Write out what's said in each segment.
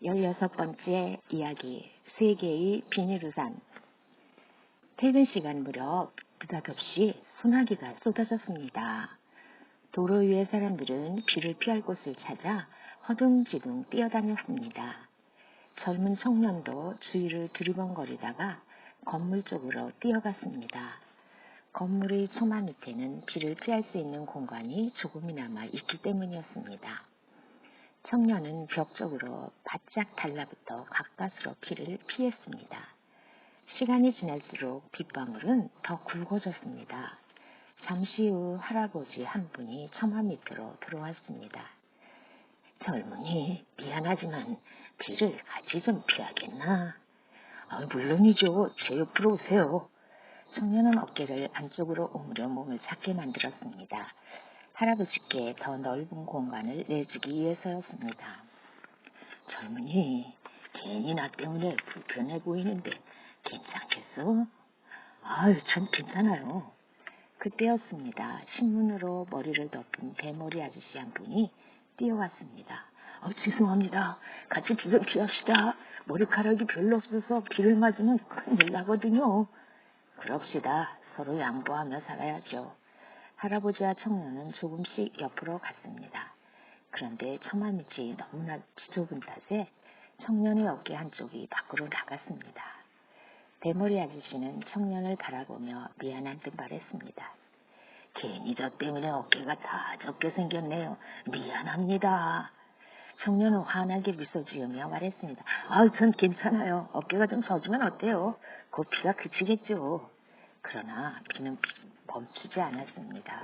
16번째 이야기, 세계의 비닐우산. 퇴근 시간 무렵 느닷없이 소나기가 쏟아졌습니다. 도로 위의 사람들은 비를 피할 곳을 찾아 허둥지둥 뛰어다녔습니다. 젊은 청년도 주위를 두리번거리다가 건물 쪽으로 뛰어갔습니다. 건물의 초마 밑에는 비를 피할 수 있는 공간이 조금이나마 있기 때문이었습니다. 청년은 벽 쪽으로 바짝 달라붙어 가까스로 비를 피했습니다. 시간이 지날수록 빗방울은 더 굵어졌습니다. 잠시 후 할아버지 한 분이 처마 밑으로 들어왔습니다. 젊은이, 미안하지만 비를 같이 좀 피하겠나? 물론이죠. 제 옆으로 오세요. 청년은 어깨를 안쪽으로 오므려 몸을 작게 만들었습니다. 할아버지께 더 넓은 공간을 내주기 위해서였습니다. 젊은이, 괜히 나 때문에 불편해 보이는데 괜찮겠어? 전 괜찮아요. 그때였습니다. 신문으로 머리를 덮은 대머리 아저씨 한 분이 뛰어왔습니다. 죄송합니다. 같이 비 좀 피합시다. 머리카락이 별로 없어서 비를 맞으면 큰일 나거든요. 그럽시다. 서로 양보하며 살아야죠. 할아버지와 청년은 조금씩 옆으로 갔습니다. 그런데 처마 밑이 너무나 좁은 탓에 청년의 어깨 한쪽이 밖으로 나갔습니다. 대머리 아저씨는 청년을 바라보며 미안한 듯 말했습니다. 괜히 저 때문에 어깨가 다 좁게 생겼네요. 미안합니다. 청년은 환하게 미소 지으며 말했습니다. 전 괜찮아요. 어깨가 좀 젖으면 어때요? 곧 비가 그치겠죠. 그러나 비는 멈추지 않았습니다.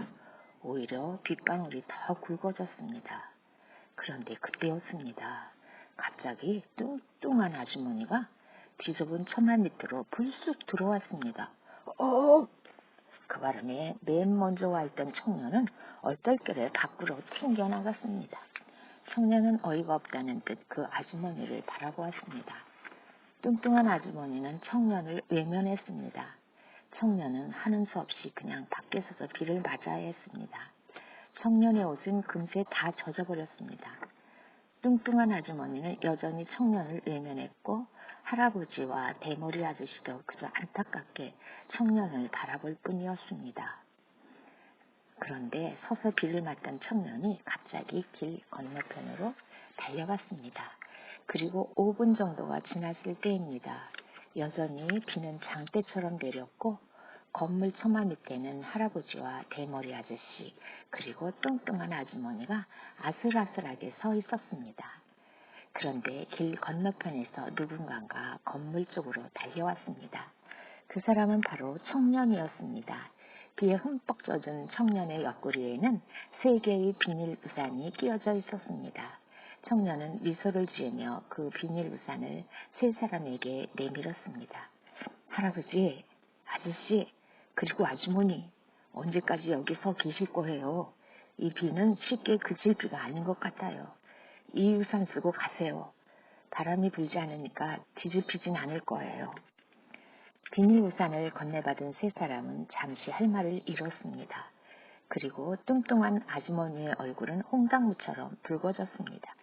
오히려 빗방울이 더 굵어졌습니다. 그런데 그때였습니다. 갑자기 뚱뚱한 아주머니가 비좁은 처마 밑으로 불쑥 들어왔습니다. 그 바람에 맨 먼저 와 있던 청년은 얼떨결에 밖으로 튕겨나갔습니다. 청년은 어이가 없다는 듯 그 아주머니를 바라보았습니다. 뚱뚱한 아주머니는 청년을 외면했습니다. 청년은 하는 수 없이 그냥 밖에 서서 비를 맞아야 했습니다. 청년의 옷은 금세 다 젖어버렸습니다. 뚱뚱한 아주머니는 여전히 청년을 외면했고 할아버지와 대머리 아저씨도 그저 안타깝게 청년을 바라볼 뿐이었습니다. 그런데 서서 비를 맞던 청년이 갑자기 길 건너편으로 달려갔습니다. 그리고 5분 정도가 지났을 때입니다. 여전히 비는 장대처럼 내렸고 건물 처마 밑에는 할아버지와 대머리 아저씨 그리고 뚱뚱한 아주머니가 아슬아슬하게 서 있었습니다. 그런데 길 건너편에서 누군가가 건물 쪽으로 달려왔습니다. 그 사람은 바로 청년이었습니다. 비에 흠뻑 젖은 청년의 옆구리에는 3개의 비닐 우산이 끼어져 있었습니다. 청년은 미소를 지으며 그 비닐 우산을 세 사람에게 내밀었습니다. 할아버지, 아저씨, 그리고 아주머니, 언제까지 여기 서 계실 거예요? 이 비는 쉽게 그칠 비가 아닌 것 같아요. 이 우산 쓰고 가세요. 바람이 불지 않으니까 뒤집히진 않을 거예요. 비닐 우산을 건네받은 세 사람은 잠시 할 말을 잃었습니다. 그리고 뚱뚱한 아주머니의 얼굴은 홍당무처럼 붉어졌습니다.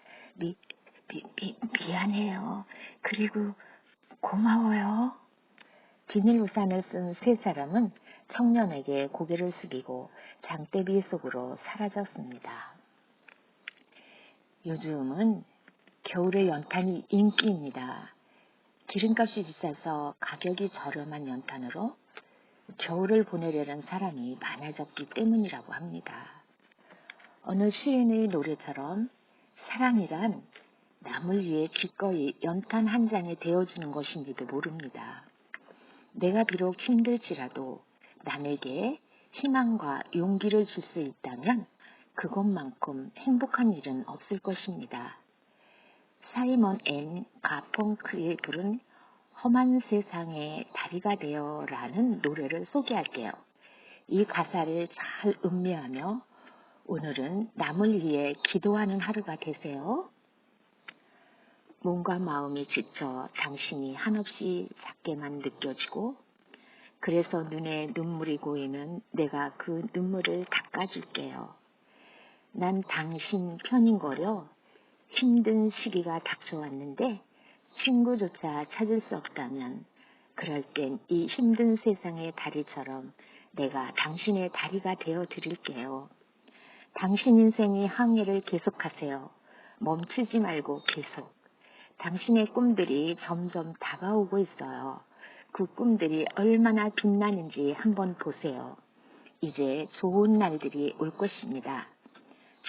미안해요. 그리고 고마워요. 비닐 우산을 쓴 세 사람은 청년에게 고개를 숙이고 장대비 속으로 사라졌습니다. 요즘은 겨울의 연탄이 인기입니다. 기름값이 비싸서 가격이 저렴한 연탄으로 겨울을 보내려는 사람이 많아졌기 때문이라고 합니다. 어느 시인의 노래처럼 사랑이란 남을 위해 기꺼이 연탄 한 장에 데워주는 것인지도 모릅니다. 내가 비록 힘들지라도 남에게 희망과 용기를 줄 수 있다면 그것만큼 행복한 일은 없을 것입니다. 사이먼 앤 가펑클이 부른 험한 세상의 다리가 되어라는 노래를 소개할게요. 이 가사를 잘 음미하며 오늘은 남을 위해 기도하는 하루가 되세요. 몸과 마음이 지쳐 당신이 한없이 작게만 느껴지고 그래서 눈에 눈물이 고이면 내가 그 눈물을 닦아줄게요. 난 당신 편인 거려 힘든 시기가 닥쳐왔는데 친구조차 찾을 수 없다면 그럴 땐 이 힘든 세상의 다리처럼 내가 당신의 다리가 되어 드릴게요. 당신 인생의 항해를 계속하세요. 멈추지 말고 계속. 당신의 꿈들이 점점 다가오고 있어요. 그 꿈들이 얼마나 빛나는지 한번 보세요. 이제 좋은 날들이 올 것입니다.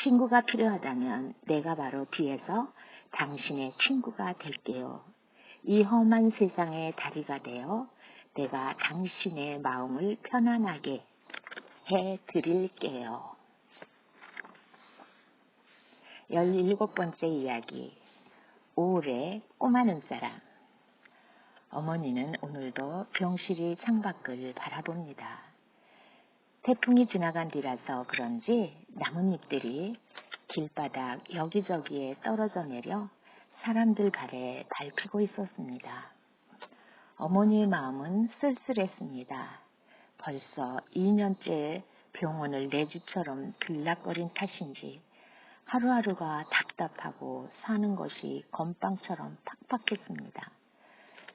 친구가 필요하다면 내가 바로 뒤에서 당신의 친구가 될게요. 이 험한 세상의 다리가 되어 내가 당신의 마음을 편안하게 해 드릴게요. 17번째 이야기. 5월의 꼬마 눈사람. 어머니는 오늘도 병실이 창밖을 바라봅니다. 태풍이 지나간 뒤라서 그런지 나뭇잎들이 길바닥 여기저기에 떨어져 내려 사람들 발에 밟히고 있었습니다. 어머니의 마음은 쓸쓸했습니다. 벌써 2년째 병원을 내 집처럼 들락거린 탓인지 하루하루가 답답하고 사는 것이 건빵처럼 팍팍했습니다.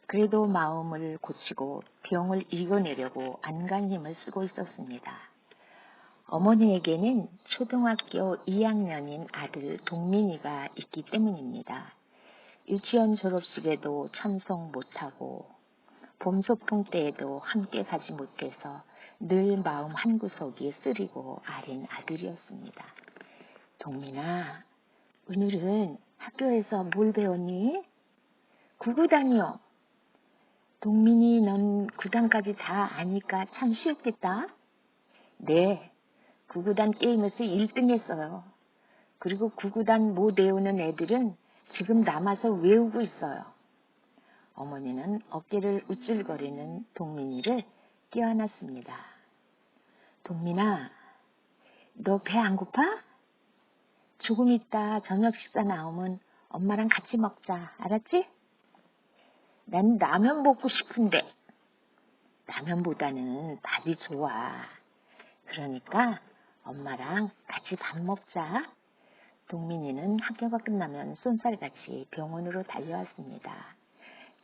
그래도 마음을 고치고 병을 이겨내려고 안간 힘을 쓰고 있었습니다. 어머니에게는 초등학교 2학년인 아들 동민이가 있기 때문입니다. 유치원 졸업식에도 참석 못하고 봄 소풍 때에도 함께 가지 못해서 늘 마음 한구석이 쓰리고 아린 아들이었습니다. 동민아, 오늘은 학교에서 뭘 배웠니? 구구단이요. 동민이 넌 구단까지 다 아니까 참 쉬웠겠다. 네, 구구단 게임에서 1등 했어요. 그리고 구구단 못 외우는 애들은 지금 남아서 외우고 있어요. 어머니는 어깨를 우쭐거리는 동민이를 껴안았습니다. 동민아, 너 배 안 고파? 조금 있다 저녁 식사 나오면 엄마랑 같이 먹자. 알았지? 난 라면 먹고 싶은데. 라면보다는 밥이 좋아. 그러니까 엄마랑 같이 밥 먹자. 동민이는 학교가 끝나면 쏜살같이 병원으로 달려왔습니다.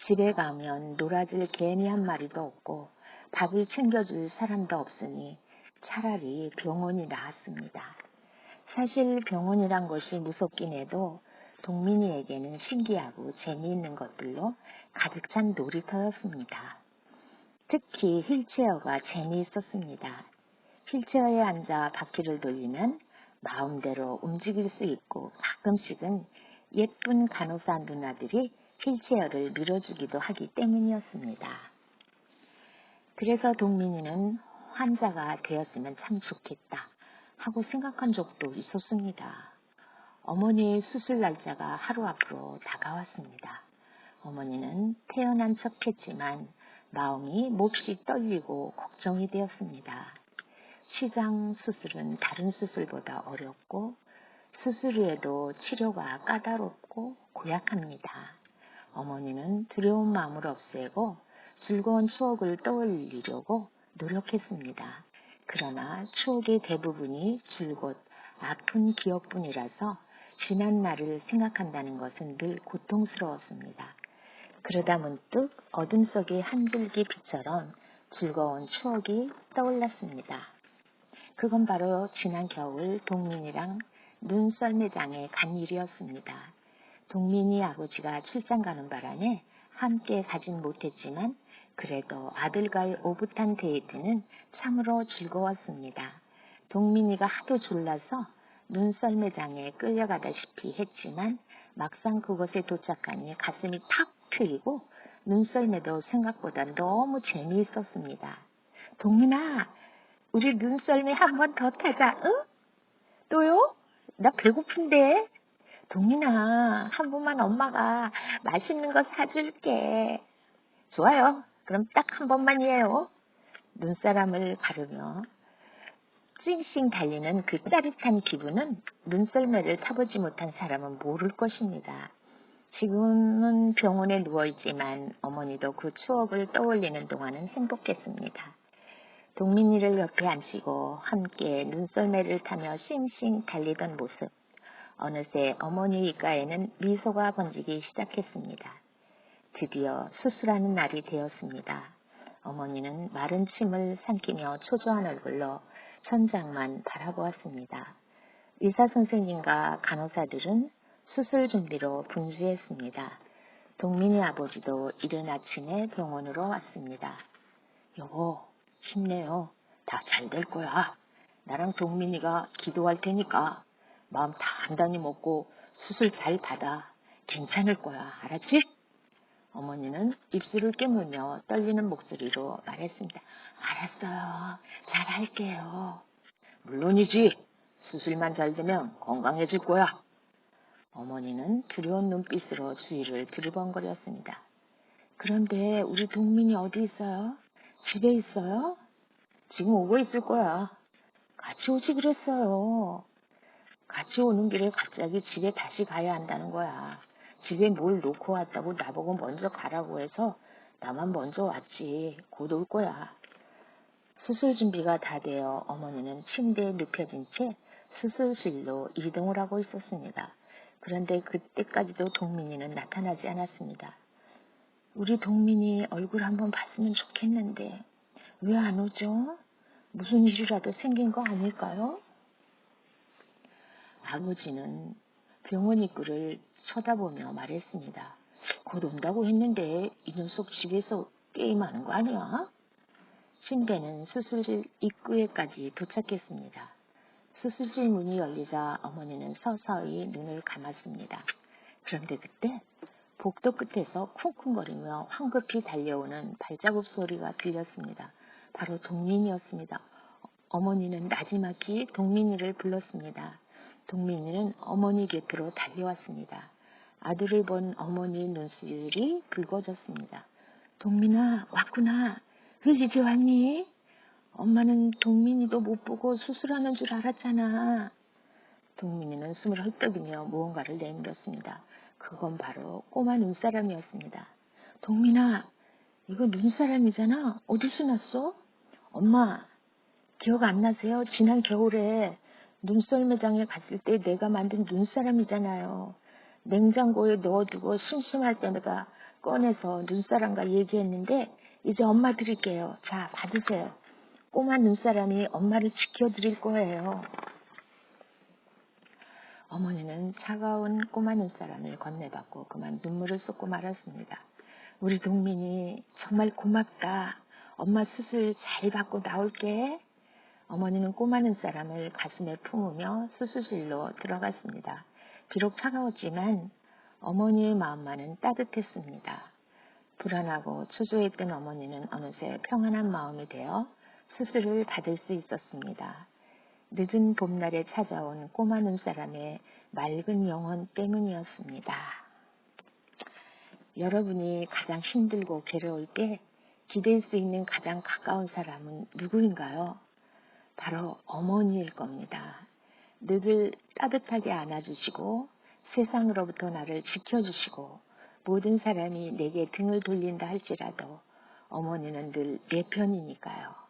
집에 가면 놀아줄 개미 한 마리도 없고 밥을 챙겨줄 사람도 없으니 차라리 병원이 나았습니다. 사실 병원이란 것이 무섭긴 해도 동민이에게는 신기하고 재미있는 것들로 가득 찬 놀이터였습니다. 특히 휠체어가 재미있었습니다. 휠체어에 앉아 바퀴를 돌리면 마음대로 움직일 수 있고 가끔씩은 예쁜 간호사 누나들이 휠체어를 밀어주기도 하기 때문이었습니다. 그래서 동민이는 환자가 되었으면 참 좋겠다 하고 생각한 적도 있었습니다. 어머니의 수술 날짜가 하루 앞으로 다가왔습니다. 어머니는 태어난 척했지만 마음이 몹시 떨리고 걱정이 되었습니다. 시장 수술은 다른 수술보다 어렵고 수술 후에도 치료가 까다롭고 고약합니다. 어머니는 두려운 마음을 없애고 즐거운 추억을 떠올리려고 노력했습니다. 그러나 추억의 대부분이 줄곧 아픈 기억뿐이라서 지난 날을 생각한다는 것은 늘 고통스러웠습니다. 그러다 문득 어둠 속의 한 줄기 빛처럼 즐거운 추억이 떠올랐습니다. 그건 바로 지난 겨울 동민이랑 눈썰매장에 간 일이었습니다. 동민이 아버지가 출장 가는 바람에 함께 가진 못했지만 그래도 아들과의 오붓한 데이트는 참으로 즐거웠습니다. 동민이가 하도 졸라서 눈썰매장에 끌려가다시피 했지만 막상 그곳에 도착하니 가슴이 탁 트이고 눈썰매도 생각보다 너무 재미있었습니다. 동민아, 우리 눈썰매 한 번 더 타자, 응? 또요? 나 배고픈데. 동민아, 한 번만 엄마가 맛있는 거 사줄게. 좋아요. 그럼 딱 한 번만이에요. 눈사람을 가르며 싱싱 달리는 그 짜릿한 기분은 눈썰매를 타보지 못한 사람은 모를 것입니다. 지금은 병원에 누워있지만 어머니도 그 추억을 떠올리는 동안은 행복했습니다. 동민이를 옆에 앉히고 함께 눈썰매를 타며 싱싱 달리던 모습. 어느새 어머니 입가에는 미소가 번지기 시작했습니다. 드디어 수술하는 날이 되었습니다. 어머니는 마른 침을 삼키며 초조한 얼굴로 천장만 바라보았습니다. 의사 선생님과 간호사들은 수술 준비로 분주했습니다. 동민이 아버지도 이른 아침에 병원으로 왔습니다. 여보, 힘내요. 다 잘 될 거야. 나랑 동민이가 기도할 테니까 마음 단단히 먹고 수술 잘 받아. 괜찮을 거야. 알았지? 어머니는 입술을 깨물며 떨리는 목소리로 말했습니다. 알았어요. 잘할게요. 물론이지. 수술만 잘 되면 건강해질 거야. 어머니는 두려운 눈빛으로 주위를 두리번거렸습니다. 그런데 우리 동민이 어디 있어요? 집에 있어요? 지금 오고 있을 거야. 같이 오지 그랬어요. 같이 오는 길에 갑자기 집에 다시 가야 한다는 거야. 집에 뭘 놓고 왔다고 나보고 먼저 가라고 해서 나만 먼저 왔지. 곧 올 거야. 수술 준비가 다 되어 어머니는 침대에 눕혀진 채 수술실로 이동을 하고 있었습니다. 그런데 그때까지도 동민이는 나타나지 않았습니다. 우리 동민이 얼굴 한번 봤으면 좋겠는데 왜 안 오죠? 무슨 일이라도 생긴 거 아닐까요? 아버지는 병원 입구를 쳐다보며 말했습니다. 곧 온다고 했는데 이 녀석 집에서 게임하는 거 아니야? 신대는 수술실 입구에까지 도착했습니다. 수술실 문이 열리자 어머니는 서서히 눈을 감았습니다. 그런데 그때 복도 끝에서 쿵쿵거리며 황급히 달려오는 발자국 소리가 들렸습니다. 바로 동민이었습니다. 어머니는 나지막이 동민이를 불렀습니다. 동민이는 어머니 곁으로 달려왔습니다. 아들을 본 어머니의 눈시울이 붉어졌습니다. 동민아, 왔구나. 왜 이제 왔니? 엄마는 동민이도 못 보고 수술하는 줄 알았잖아. 동민이는 숨을 헐떡이며 무언가를 내밀었습니다. 그건 바로 꼬마 눈사람이었습니다. 동민아, 이거 눈사람이잖아. 어디서 났어? 엄마, 기억 안 나세요? 지난 겨울에 눈썰매장에 갔을 때 내가 만든 눈사람이잖아요. 냉장고에 넣어두고 심심할 때마다 꺼내서 눈사람과 얘기했는데 이제 엄마 드릴게요. 자, 받으세요. 꼬마 눈사람이 엄마를 지켜드릴 거예요. 어머니는 차가운 꼬마 눈사람을 건네받고 그만 눈물을 쏟고 말았습니다. 우리 동민이 정말 고맙다. 엄마 수술 잘 받고 나올게. 어머니는 꼬마 눈사람을 가슴에 품으며 수술실로 들어갔습니다. 비록 차가웠지만 어머니의 마음만은 따뜻했습니다. 불안하고 초조했던 어머니는 어느새 평안한 마음이 되어 수술을 받을 수 있었습니다. 늦은 봄날에 찾아온 꼬마 눈사람의 맑은 영혼 때문이었습니다. 여러분이 가장 힘들고 괴로울 때 기댈 수 있는 가장 가까운 사람은 누구인가요? 바로 어머니일 겁니다. 늘 따뜻하게 안아주시고 세상으로부터 나를 지켜주시고 모든 사람이 내게 등을 돌린다 할지라도 어머니는 늘 내 편이니까요.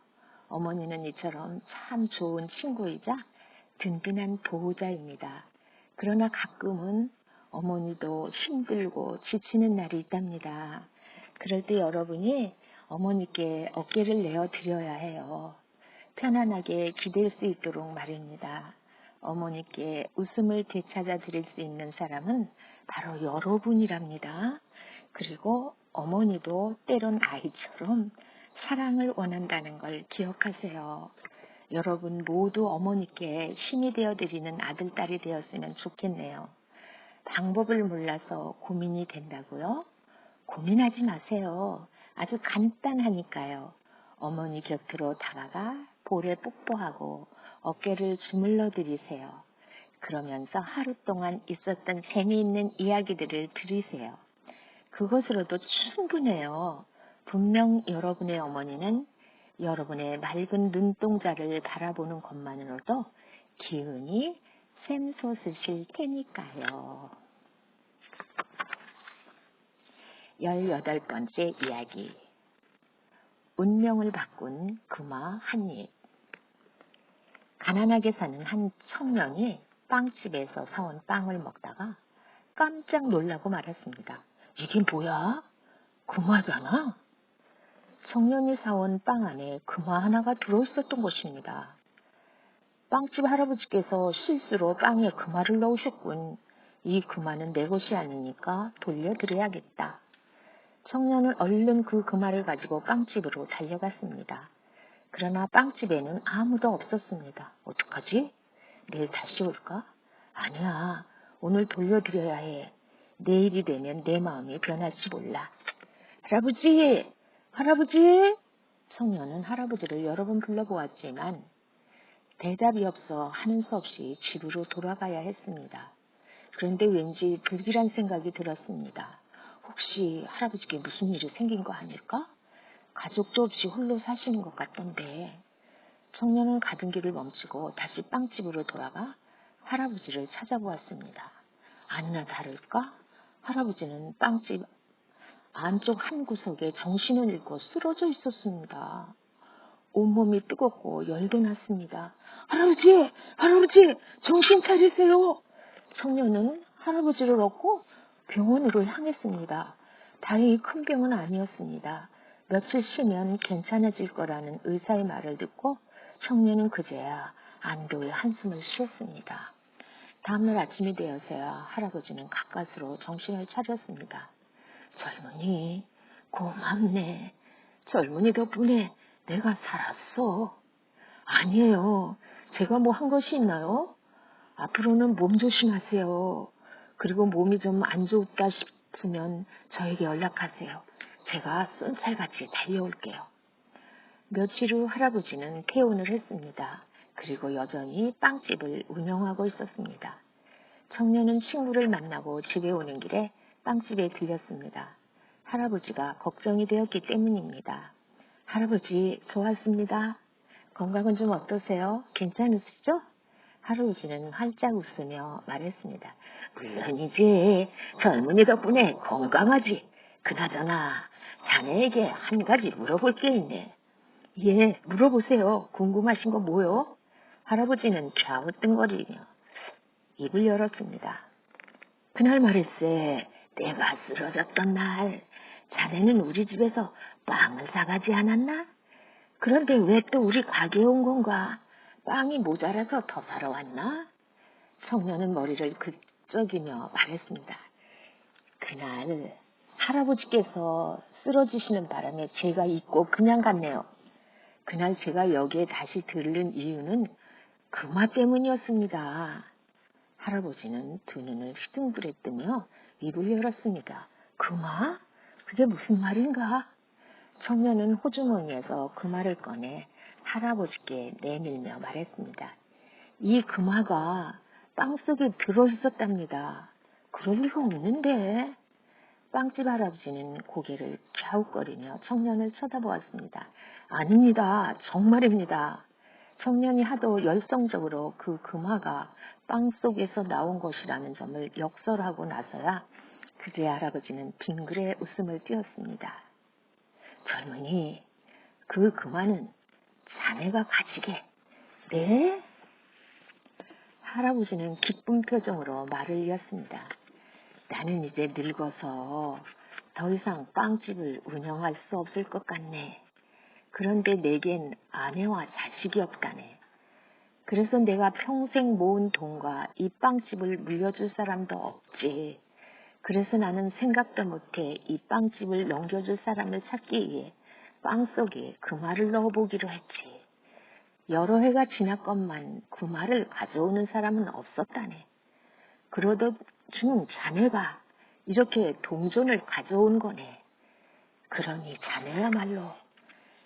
어머니는 이처럼 참 좋은 친구이자 든든한 보호자입니다. 그러나 가끔은 어머니도 힘들고 지치는 날이 있답니다. 그럴 때 여러분이 어머니께 어깨를 내어 드려야 해요. 편안하게 기댈 수 있도록 말입니다. 어머니께 웃음을 되찾아 드릴 수 있는 사람은 바로 여러분이랍니다. 그리고 어머니도 때론 아이처럼 사랑을 원한다는 걸 기억하세요. 여러분 모두 어머니께 힘이 되어드리는 아들, 딸이 되었으면 좋겠네요. 방법을 몰라서 고민이 된다고요? 고민하지 마세요. 아주 간단하니까요. 어머니 곁으로 다가가 볼에 뽀뽀하고 어깨를 주물러 드리세요. 그러면서 하루 동안 있었던 재미있는 이야기들을 들으세요. 그것으로도 충분해요. 분명 여러분의 어머니는 여러분의 맑은 눈동자를 바라보는 것만으로도 기운이 샘솟으실 테니까요. 18번째 이야기. 운명을 바꾼 금화 한 입. 가난하게 사는 한 청년이 빵집에서 사온 빵을 먹다가 깜짝 놀라고 말았습니다. 이게 뭐야? 금화잖아? 청년이 사온 빵 안에 금화 하나가 들어있었던 것입니다. 빵집 할아버지께서 실수로 빵에 금화를 넣으셨군. 이 금화는 내 것이 아니니까 돌려드려야겠다. 청년은 얼른 그 금화를 가지고 빵집으로 달려갔습니다. 그러나 빵집에는 아무도 없었습니다. 어떡하지? 내일 다시 올까? 아니야, 오늘 돌려드려야 해. 내일이 되면 내 마음이 변할지 몰라. 할아버지! 할아버지! 청년은 할아버지를 여러 번 불러보았지만 대답이 없어 하는 수 없이 집으로 돌아가야 했습니다. 그런데 왠지 불길한 생각이 들었습니다. 혹시 할아버지께 무슨 일이 생긴 거 아닐까? 가족도 없이 홀로 사시는 것 같던데. 청년은 가던 길을 멈추고 다시 빵집으로 돌아가 할아버지를 찾아보았습니다. 아니나 다를까? 할아버지는 빵집 안쪽 한 구석에 정신을 잃고 쓰러져 있었습니다. 온몸이 뜨겁고 열도 났습니다. 할아버지! 할아버지! 정신 차리세요! 청년은 할아버지를 얻고 병원으로 향했습니다. 다행히 큰 병은 아니었습니다. 며칠 쉬면 괜찮아질 거라는 의사의 말을 듣고 청년은 그제야 안도의 한숨을 쉬었습니다. 다음날 아침이 되어서야 할아버지는 가까스로 정신을 차렸습니다. 젊은이, 고맙네. 젊은이 덕분에 내가 살았어. 아니에요. 제가 뭐 한 것이 있나요? 앞으로는 몸 조심하세요. 그리고 몸이 좀 안 좋다 싶으면 저에게 연락하세요. 제가 쏜살같이 달려올게요. 며칠 후 할아버지는 퇴원을 했습니다. 그리고 여전히 빵집을 운영하고 있었습니다. 청년은 친구를 만나고 집에 오는 길에 빵집에 들렸습니다. 할아버지가 걱정이 되었기 때문입니다. 할아버지, 좋았습니다. 건강은 좀 어떠세요? 괜찮으시죠? 할아버지는 활짝 웃으며 말했습니다. 물론이지. 젊은이 덕분에 건강하지. 그나저나 자네에게 한 가지 물어볼 게 있네. 예, 물어보세요. 궁금하신 거 뭐요? 할아버지는 갸우뚱거리며 입을 열었습니다. 그날 말일세, 내가 쓰러졌던 날, 자네는 우리 집에서 빵을 사가지 않았나? 그런데 왜 또 우리 가게에 온 건가? 빵이 모자라서 더 사러 왔나? 청년은 머리를 긁적이며 말했습니다. 그날 할아버지께서 쓰러지시는 바람에 제가 잊고 그냥 갔네요. 그날 제가 여기에 다시 들른 이유는 금화 때문이었습니다. 할아버지는 두 눈을 휘둥그레 뜨며 입을 열었습니다. 금화? 그게 무슨 말인가? 청년은 호주머니에서 금화를 꺼내 할아버지께 내밀며 말했습니다. 이 금화가 빵 속에 들어있었답니다. 그럴 리가 없는데. 빵집 할아버지는 고개를 갸웃거리며 청년을 쳐다보았습니다. 아닙니다. 정말입니다. 청년이 하도 열성적으로 그 금화가 빵 속에서 나온 것이라는 점을 역설하고 나서야 그제야 할아버지는 빙그레 웃음을 띄웠습니다. 젊은이, 그 금화는 자네가 가지게. 네? 할아버지는 기쁜 표정으로 말을 이었습니다. 나는 이제 늙어서 더 이상 빵집을 운영할 수 없을 것 같네. 그런데 내겐 아내와 자식이 없다네. 그래서 내가 평생 모은 돈과 이 빵집을 물려줄 사람도 없지. 그래서 나는 생각도 못해 이 빵집을 넘겨줄 사람을 찾기 위해 빵 속에 금화를 넣어보기로 했지. 여러 해가 지났건만 금화를 가져오는 사람은 없었다네. 그러던 중 자네가 이렇게 동전을 가져온 거네. 그러니 자네야말로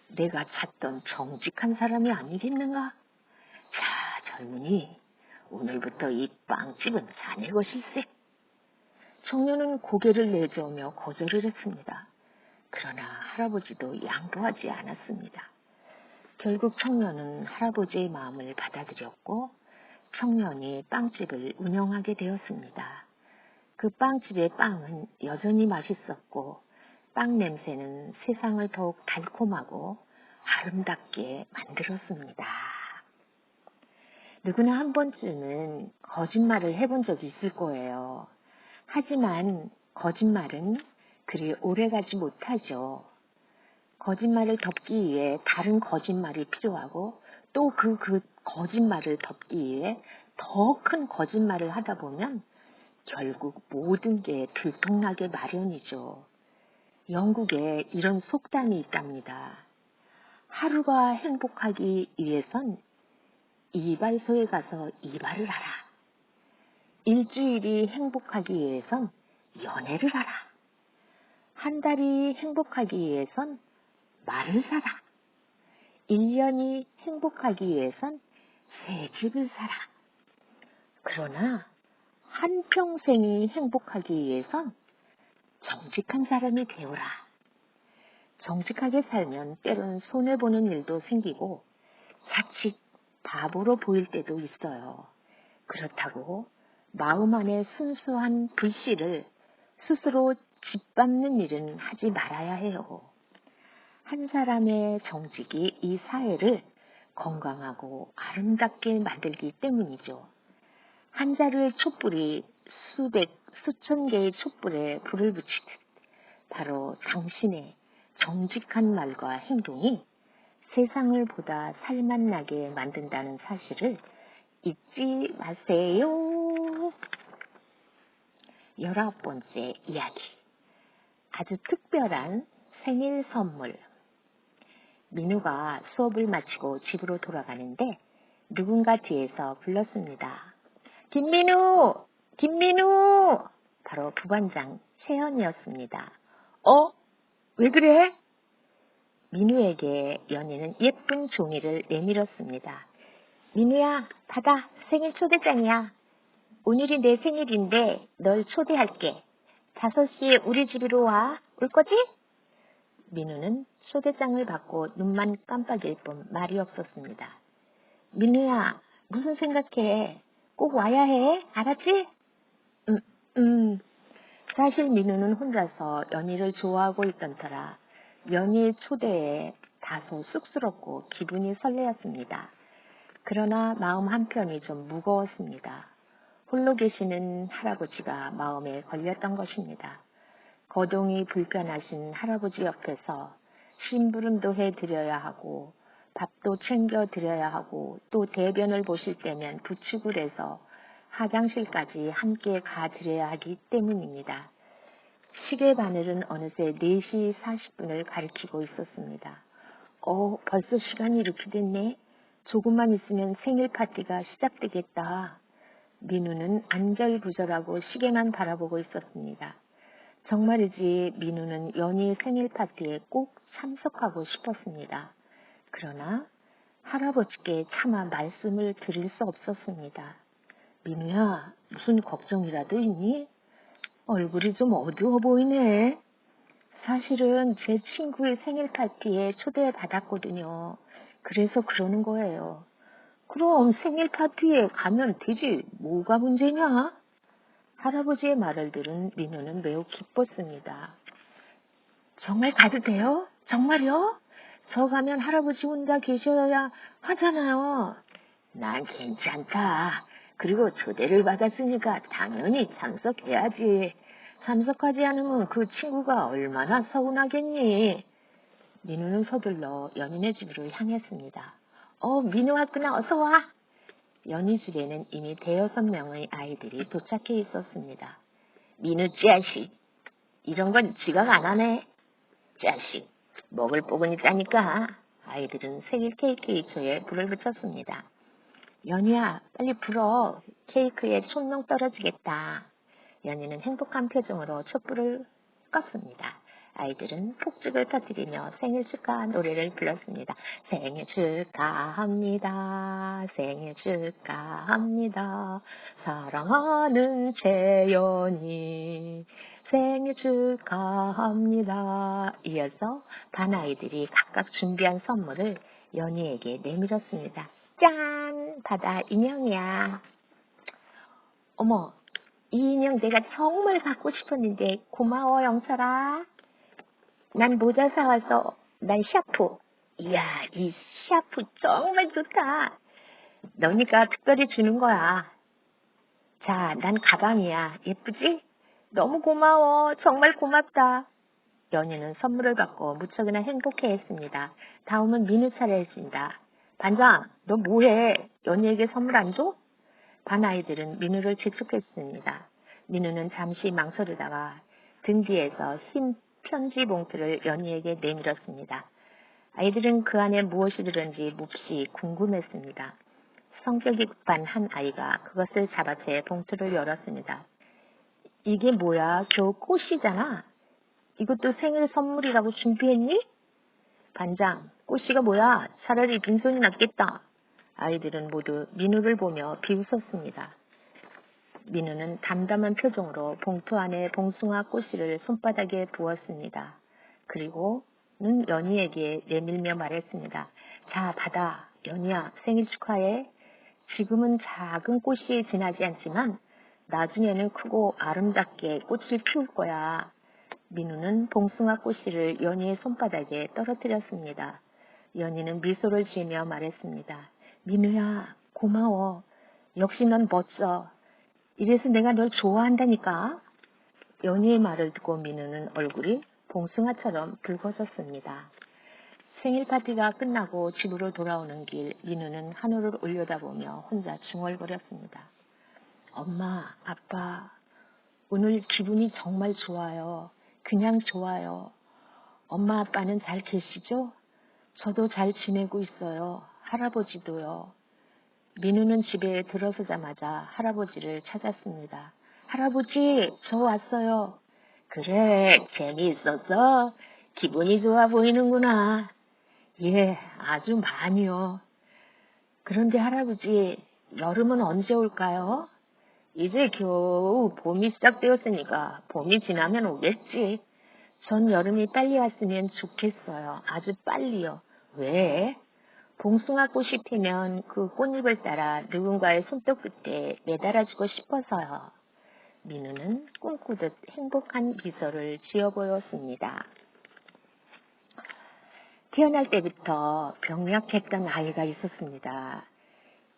내가 찾던 정직한 사람이 아니겠는가? 자, 젊은이, 오늘부터 이 빵집은 자네 것일세. 청년은 고개를 내저으며 거절을 했습니다. 그러나 할아버지도 양보하지 않았습니다. 결국 청년은 할아버지의 마음을 받아들였고 청년이 빵집을 운영하게 되었습니다. 그 빵집의 빵은 여전히 맛있었고 빵 냄새는 세상을 더욱 달콤하고 아름답게 만들었습니다. 누구나 한 번쯤은 거짓말을 해본 적이 있을 거예요. 하지만 거짓말은 그리 오래가지 못하죠. 거짓말을 덮기 위해 다른 거짓말이 필요하고 또 그 거짓말을 덮기 위해 더 큰 거짓말을 하다 보면 결국 모든 게 들통나게 마련이죠. 영국에 이런 속담이 있답니다. 하루가 행복하기 위해선 이발소에 가서 이발을 하라. 일주일이 행복하기 위해선 연애를 하라. 한 달이 행복하기 위해선 말을 사라. 1년이 행복하기 위해선 새 집을 사라. 그러나 한평생이 행복하기 위해선 정직한 사람이 되어라. 정직하게 살면 때론 손해보는 일도 생기고 자칫 바보로 보일 때도 있어요. 그렇다고 마음 안에 순수한 불씨를 스스로 짓밟는 일은 하지 말아야 해요. 한 사람의 정직이 이 사회를 건강하고 아름답게 만들기 때문이죠. 한 자루의 촛불이 수천 개의 촛불에 불을 붙이듯 바로 당신의 정직한 말과 행동이 세상을 보다 살맛나게 만든다는 사실을 잊지 마세요. 19번째 이야기. 아주 특별한 생일 선물. 민우가 수업을 마치고 집으로 돌아가는데 누군가 뒤에서 불렀습니다. 김민우! 김민우! 바로 부반장 채연이었습니다. 왜 그래? 민우에게 연희는 예쁜 종이를 내밀었습니다. 민우야, 받아. 생일 초대장이야. 오늘이 내 생일인데 널 초대할게. 5시에 우리 집으로 와. 올 거지? 민우는 초대장을 받고 눈만 깜빡일 뿐 말이 없었습니다. 민우야, 무슨 생각해? 꼭 와야 해. 알았지? 사실 민우는 혼자서 연희를 좋아하고 있던 터라 연희의 초대에 다소 쑥스럽고 기분이 설레었습니다. 그러나 마음 한편이 좀 무거웠습니다. 홀로 계시는 할아버지가 마음에 걸렸던 것입니다. 거동이 불편하신 할아버지 옆에서 심부름도 해드려야 하고 밥도 챙겨드려야 하고 또 대변을 보실 때면 부축을 해서 화장실까지 함께 가드려야 하기 때문입니다. 시계 바늘은 어느새 4시 40분을 가리키고 있었습니다. 벌써 시간이 이렇게 됐네. 조금만 있으면 생일 파티가 시작되겠다. 민우는 안절부절하고 시계만 바라보고 있었습니다. 정말이지 민우는 연희의 생일 파티에 꼭 참석하고 싶었습니다. 그러나 할아버지께 차마 말씀을 드릴 수 없었습니다. 민우야, 무슨 걱정이라도 있니? 얼굴이 좀 어두워 보이네. 사실은 제 친구의 생일 파티에 초대받았거든요. 그래서 그러는 거예요. 그럼 생일 파티에 가면 되지. 뭐가 문제냐? 할아버지의 말을 들은 민우는 매우 기뻤습니다. 정말 가도 돼요? 정말요? 저 가면 할아버지 혼자 계셔야 하잖아요. 난 괜찮다. 그리고 초대를 받았으니까 당연히 참석해야지. 참석하지 않으면 그 친구가 얼마나 서운하겠니? 민우는 서둘러 연인의 집으로 향했습니다. 민우 왔구나. 어서 와. 연희 집에는 이미 5-6명의 아이들이 도착해 있었습니다. 민우 자식, 이런 건 지각 안 하네. 자식, 먹을 복은 있다니까. 아이들은 생일 케이크 2초에 불을 붙였습니다. 연희야, 빨리 불어. 케이크에 촛농 떨어지겠다. 연희는 행복한 표정으로 촛불을 껐습니다. 아이들은 폭죽을 터뜨리며 생일 축하 노래를 불렀습니다. 생일 축하합니다. 생일 축하합니다. 사랑하는 채연이 생일 축하합니다. 이어서 반 아이들이 각각 준비한 선물을 연희에게 내밀었습니다. 짠! 받아, 인형이야. 어머, 이 인형 내가 정말 갖고 싶었는데 고마워, 영철아. 난 모자 사와서 난 샤프. 이야, 이 샤프 정말 좋다. 너니까 특별히 주는 거야. 자, 난 가방이야. 예쁘지? 너무 고마워. 정말 고맙다. 연희는 선물을 받고 무척이나 행복해했습니다. 다음은 민우 차례였습니다. 반장, 너 뭐해? 연희에게 선물 안 줘? 반 아이들은 민우를 재촉했습니다. 민우는 잠시 망설이다가 등 뒤에서 흰 편지 봉투를 연희에게 내밀었습니다. 아이들은 그 안에 무엇이 들은지 몹시 궁금했습니다. 성격이 급한 한 아이가 그것을 잡아채 봉투를 열었습니다. 이게 뭐야? 겨우 꽃이잖아. 이것도 생일 선물이라고 준비했니? 반장, 꽃이가 뭐야? 차라리 빈손이 낫겠다. 아이들은 모두 민우를 보며 비웃었습니다. 민우는 담담한 표정으로 봉투 안에 봉숭아 꽃씨를 손바닥에 부었습니다. 그리고는 연희에게 내밀며 말했습니다. 자, 받아. 연희야, 생일 축하해. 지금은 작은 꽃이 지나지 않지만 나중에는 크고 아름답게 꽃을 피울 거야. 민우는 봉숭아 꽃씨를 연희의 손바닥에 떨어뜨렸습니다. 연희는 미소를 지으며 말했습니다. 민우야, 고마워. 역시 넌 멋져. 이래서 내가 널 좋아한다니까. 연희의 말을 듣고 민우는 얼굴이 봉숭아처럼 붉어졌습니다. 생일 파티가 끝나고 집으로 돌아오는 길 민우는 하늘을 올려다보며 혼자 중얼거렸습니다. 엄마, 아빠, 오늘 기분이 정말 좋아요. 그냥 좋아요. 엄마, 아빠는 잘 계시죠? 저도 잘 지내고 있어요. 할아버지도요. 민우는 집에 들어서자마자 할아버지를 찾았습니다. 할아버지, 저 왔어요. 그래, 재미있었어? 기분이 좋아 보이는구나. 예, 아주 많이요. 그런데 할아버지, 여름은 언제 올까요? 이제 겨우 봄이 시작되었으니까 봄이 지나면 오겠지. 전 여름이 빨리 왔으면 좋겠어요. 아주 빨리요. 왜? 봉숭아 꽃이 피면 그 꽃잎을 따라 누군가의 손톱 끝에 매달아주고 싶어서요. 민우는 꿈꾸듯 행복한 미소를 지어 보였습니다. 태어날 때부터 병약했던 아이가 있었습니다.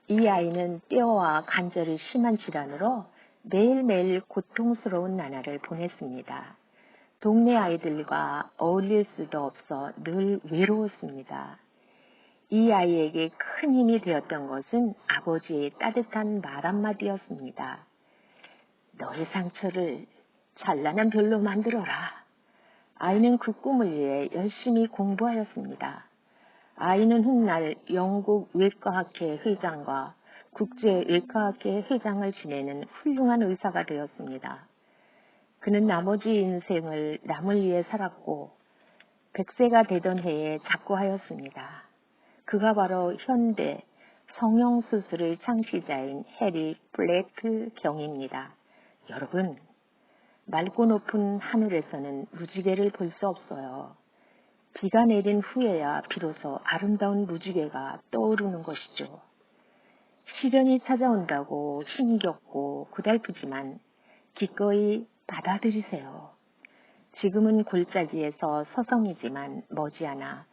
이 아이는 뼈와 관절이 심한 질환으로 매일매일 고통스러운 나날을 보냈습니다. 동네 아이들과 어울릴 수도 없어 늘 외로웠습니다. 이 아이에게 큰 힘이 되었던 것은 아버지의 따뜻한 말 한마디였습니다. 너의 상처를 찬란한 별로 만들어라. 아이는 그 꿈을 위해 열심히 공부하였습니다. 아이는 훗날 영국 외과학회 회장과 국제외과학회 회장을 지내는 훌륭한 의사가 되었습니다. 그는 나머지 인생을 남을 위해 살았고 100세가 되던 해에 작고하였습니다. 그가 바로 현대 성형수술의 창시자인 해리 블레크 경입니다. 여러분, 맑고 높은 하늘에서는 무지개를 볼 수 없어요. 비가 내린 후에야 비로소 아름다운 무지개가 떠오르는 것이죠. 시련이 찾아온다고 힘겹고 고달프지만 기꺼이 받아들이세요. 지금은 골짜기에서 서성이지만 머지않아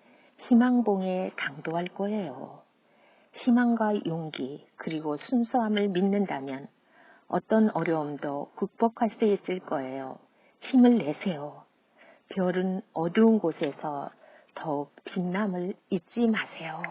희망봉에 당도할 거예요. 희망과 용기 그리고 순수함을 믿는다면 어떤 어려움도 극복할 수 있을 거예요. 힘을 내세요. 별은 어두운 곳에서 더욱 빛남을 잊지 마세요.